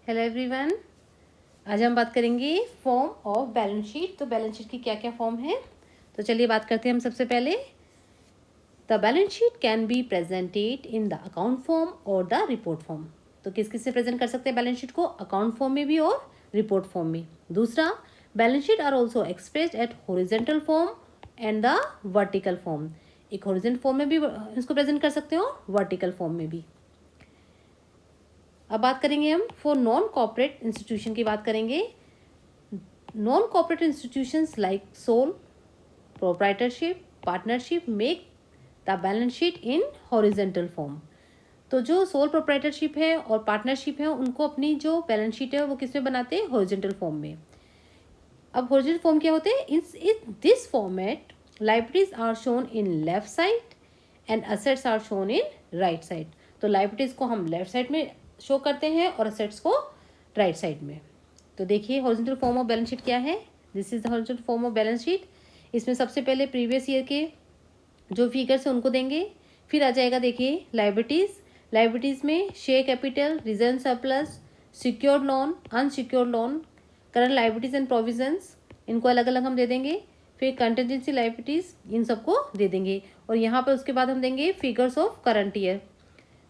Hello everyone. आज हम बात करेंगे फॉर्म ऑफ बैलेंस शीट। तो बैलेंस शीट की क्या क्या फॉर्म है, तो चलिए बात करते हैं हम। सबसे पहले the balance sheet can be presented in the account form और द रिपोर्ट फॉर्म। तो किस किस से प्रेजेंट कर सकते हैं बैलेंस शीट को? अकाउंट फॉर्म में भी और रिपोर्ट फॉर्म में। दूसरा, balance sheet are also expressed at horizontal form and the vertical form. एक हॉरिजेंटल फॉर्म में भी इसको प्रेजेंट कर सकते हो, वर्टिकल फॉर्म में भी। अब बात करेंगे हम फॉर नॉन कॉर्पोरेट इंस्टीट्यूशन की बात करेंगे। Non corporate institutions like sole proprietorship partnership make the balance sheet in horizontal form. तो जो सोल प्रोप्राइटरशिप है और पार्टनरशिप है उनको अपनी जो बैलेंस शीट है वो किस में बनाते हैं? हॉरिजेंटल फॉर्म में। अब हॉरिजेंटल फॉर्म क्या होते हैं? In this format liabilities are shown in left side and assets are shown in right side. तो लाइबिलिटीज को हम लेफ्ट साइड में शो करते हैं और असेट्स को राइट साइड में। तो देखिए horizontal form of balance sheet क्या है। This is the horizontal form of balance sheet. इसमें सबसे पहले प्रीवियस ईयर के जो फिगर्स है उनको देंगे, फिर आ जाएगा देखिए लाइबिलिटीज। लाइबिलिटीज में share capital, reserve surplus, secured loan, unsecured loan, current liabilities and provisions, इनको अलग अलग हम दे देंगे। फिर कंटिजेंसी लाइबिलिटीज, इन सबको दे देंगे। और यहाँ पर उसके बाद हम देंगे फिगर्स ऑफ करंट ईयर।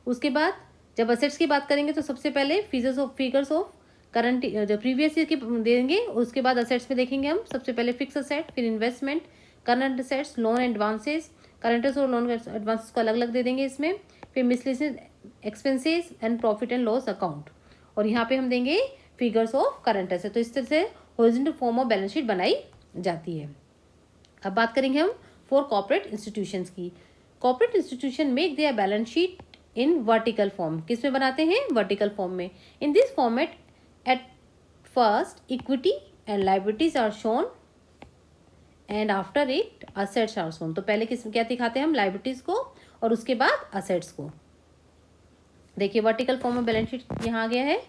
उसके बाद जब असेट्स की बात करेंगे तो सबसे पहले फिगर्स ऑफ करंट जो प्रीवियस ईयर की देंगे। उसके बाद असेट्स में देखेंगे हम सबसे पहले फिक्स असेट, फिर investment, current assets, loan advances, current और लोन एडवांसेस को अलग अलग दे देंगे इसमें। फिर miscellaneous expenses and profit and loss account, और यहाँ पे हम देंगे फिगर्स ऑफ करंट असेट। तो इस तरह से horizontal form of balance sheet बनाई जाती है। अब बात करेंगे हम फॉर कॉर्पोरेट इंस्टीट्यूशंस की। Corporate institution make their balance sheet in vertical form. किस में बनाते हैं? वर्टिकल फॉर्म में। In this format at first equity and liabilities are shown and after it assets are shown. तो पहले किस क्या दिखाते हैं हम? लाइबिलिटीज को, और उसके बाद असेट्स को। देखिए वर्टिकल फॉर्म में बैलेंस शीट यहाँ आ गया है।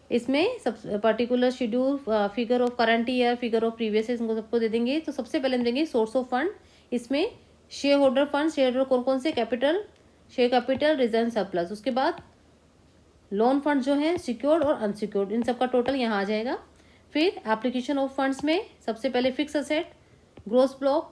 इसमें सब particular schedule, figure of current year, figure of previous year, इनको सबको दे देंगे। तो सबसे पहले हम देंगे सोर्स ऑफ फंड। इसमें share holder fund, share holder कौन कौन से? Capital, share capital, reserve surplus. उसके बाद लोन फंड जो है सिक्योर्ड और अनसिक्योर्ड, इन सबका टोटल यहाँ आ जाएगा। फिर एप्लीकेशन ऑफ फंड्स में सबसे पहले फिक्स असेट, ग्रोस ब्लॉक,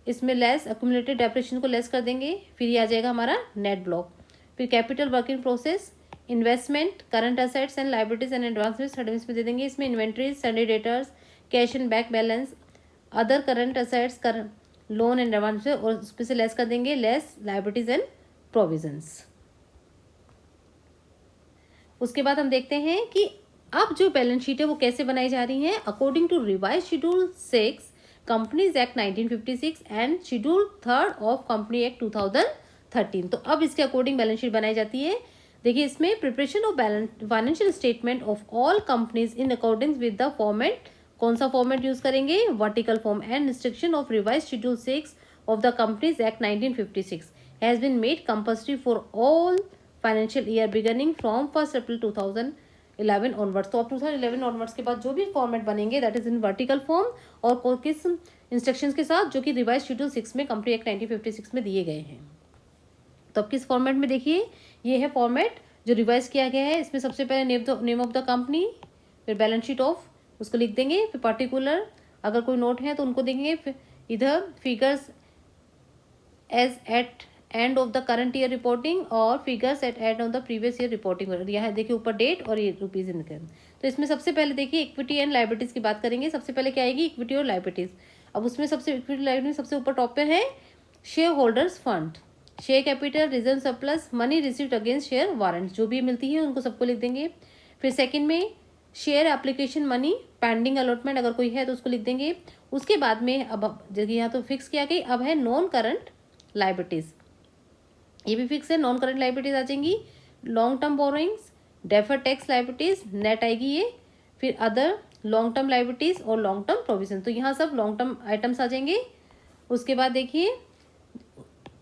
इसमें लेस अक्यूमुलेटेड डेप्रिसिएशन को लेस कर देंगे। फिर ये आ जाएगा हमारा नेट ब्लॉक। फिर capital working process, investment, current assets and liabilities and advances, third में दे देंगे। इसमें inventories, Sunday debtors, cash and bank balance, other current assets, loan and advance, और उसमें से लेस कर देंगे लेस लाइबिलिटीज एंड प्रोविजंस। उसके बाद हम देखते हैं कि अब जो बैलेंस शीट है वो कैसे बनाई जा रही है। According to revise schedule 6 companies act 1956 and schedule 3 of company act 2013। तो अब इसके अकॉर्डिंग बैलेंस शीट बनाई जाती है। देखिए इसमें preparation of financial statement of all companies in according with the format. कौन सा फॉर्मेट यूज करेंगे? Vertical form. And restriction of revise schedule 6 of the companies act 1956 has been made compulsory for all financial year beginning from 1 April 2011 onwards. तो अब 2011 onwards के बाद जो भी format बनेंगे that is in vertical form, और किस इंस्ट्रक्शंस के साथ? जो कि रिवाइज शेड्यूल 6 में कंपनी एक्ट 1956 में दिए गए हैं। तो अब किस फॉर्मेट में? देखिए ये है फॉर्मेट जो रिवाइज किया गया है। इसमें सबसे पहले नेम ऑफ द कंपनी, फिर बैलेंस शीट ऑफ उसको लिख देंगे, फिर पर्टिकुलर अगर कोई नोट है तो उनको देंगे, फिर इधर figures as at end of the current year reporting और figures at end of the previous year reporting. यहाँ देखिए ऊपर डेट और ये रुपीज इनकम। तो इसमें सबसे पहले देखिए इक्विटी एंड लाइबिलिटीज की बात करेंगे। सबसे पहले क्या आएगी? इक्विटी और लाइबिलिटीज। अब उसमें सबसे इक्विटी लाइबिलिटी सबसे ऊपर टॉप पे है share holders fund, share capital, reserve surplus, money received against share warrant, जो भी मिलती है उनको सबको लिख देंगे। फिर सेकंड में share application money, pending allotment अगर कोई है तो उसको लिख देंगे। उसके बाद में अब जगह यहाँ तो फिक्स किया गई, अब है नॉन करंट लाइबिलिटीज, ये भी फिक्स है। नॉन करंट लाइबिलिटीज आ जाएंगी long term borrowings, defer tax liabilities, net आएगी ये। फिर अदर लॉन्ग टर्म लाइबिलिटीज और लॉन्ग टर्म प्रोविजन, तो यहाँ सब लॉन्ग टर्म आइटम्स आ जाएंगे। उसके बाद देखिए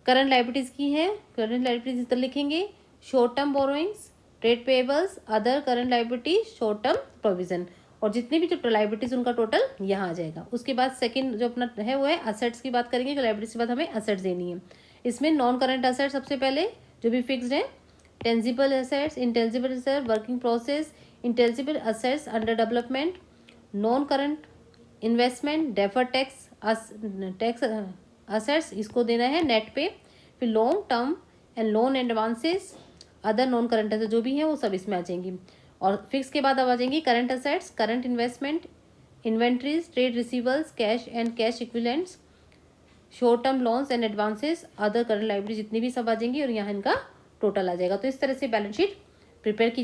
करंट लाइबिलिटीज की है, करंट लाइबिलिटीज इस तरह लिखेंगे short term borrowings, trade payables, other current liabilities, short term provision, और जितनी भी जो लाइबिलिटीज उनका टोटल यहाँ आ जाएगा। उसके बाद सेकंड जो अपना है वो है असेट्स की बात करेंगे, जो लाइबिलिटीज के बाद हमें असेट्स देनी है। इसमें नॉन करंट असेट्स सबसे पहले जो भी फिक्स्ड है, tangible assets, intangible assets, working process, intangible assets under development, non current investment, deferred tax assets, इसको देना है नेट पे। फिर long term and loan advances, other non current assets जो भी हैं वो सब इसमें आ जाएंगी। और फिक्स के बाद अब आ जाएंगी current assets, current investment, inventories, trade receivers, cash and cash equivalents, short term loans and advances, other current liability, जितनी भी सब आ जाएंगी और यहाँ इनका टोटल आ जाएगा। तो इस तरह से बैलेंस शीट प्रिपेयर की